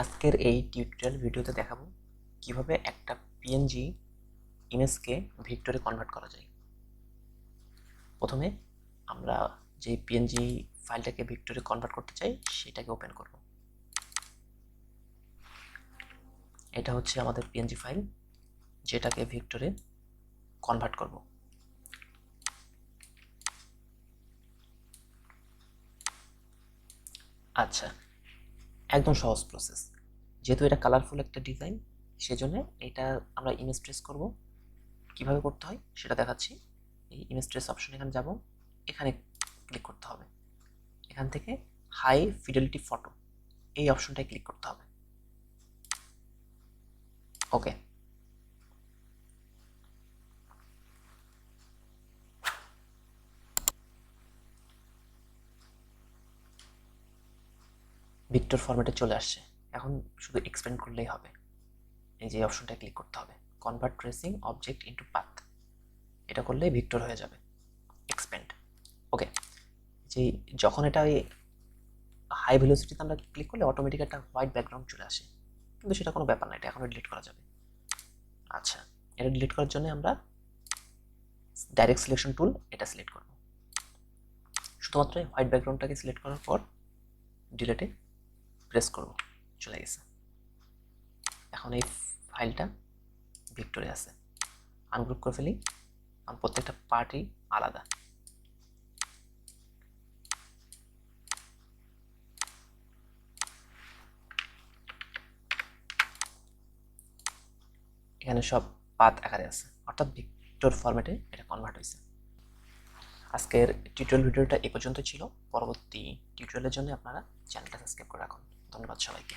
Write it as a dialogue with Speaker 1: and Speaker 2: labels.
Speaker 1: আজকের এই টিউটোরিয়াল ভিডিওতে দেখাবো কিভাবে একটা পিএনজি ইমেজকে ভিক্টরে কনভার্ট করা যায়। প্রথমে আমরা যে পিএনজি ফাইলটাকে ভিক্টরে কনভার্ট করতে চাই সেটাকে ওপেন করব। এটা হচ্ছে আমাদের পিএনজি ফাইল, যেটাকে ভিক্টরে কনভার্ট করব। আচ্ছা, একদম সহজ প্রসেস। যেহেতু এটা কালারফুল একটা ডিজাইন, সেজন্য এটা আমরা ইমেজ ট্রেস করব। কিভাবে করতে হয় সেটা দেখাচ্ছি। এই ইমেজ ট্রেস অপশন এখানে যাব, এখানে ক্লিক করতে হবে। এখান থেকে হাই ফিডেলিটি ফটো এই অপশনটায় ক্লিক করতে হবে। ওকে, ভিক্টর ফরম্যাটে চলে আসছে। এখন শুধু এক্সপেন্ড করলেই হবে। এই যে অপশনটায় ক্লিক করতে হবে, convert tracing object into path. এটা করলে ভিক্টর হয়ে যাবে। এক্সপেন্ড। ওকে, যে যখন এটা হাই ভেলোসিটিতে আমরা ক্লিক করলে অটোমেটিক একটা হোয়াইট ব্যাকগ্রাউন্ড চলে আসে, কিন্তু সেটা কোনো ব্যাপার না, এটা এখনো ডিলিট করা যাবে। আচ্ছা, এটা ডিলিট করার জন্য আমরা ডাইরেক্ট সিলেকশন টুল এটা সিলেক্ট করব। শুধুমাত্র হোয়াইট ব্যাকগ্রাউন্ডটাকে সিলেক্ট করার পর ডিলেটে প্রেস করব, চলে গেছে। এখন এই ফাইলটা ভিক্টরে আছে। আনগ্রুপ করে ফেলি, কারণ প্রত্যেকটা পার্টই আলাদা। এখানে সব পাথ আকারে আছে, অর্থাৎ ভিক্টর ফরম্যাটে এটা কনভার্ট হয়েছে। আজকের টিউটোরিয়াল ভিডিওটা এ পর্যন্ত ছিল। পরবর্তী টিউটোরিয়ালের জন্য আপনারা চ্যানেলটা সাবস্ক্রাইব করে রাখুন। ধন্যবাদ সবাইকে।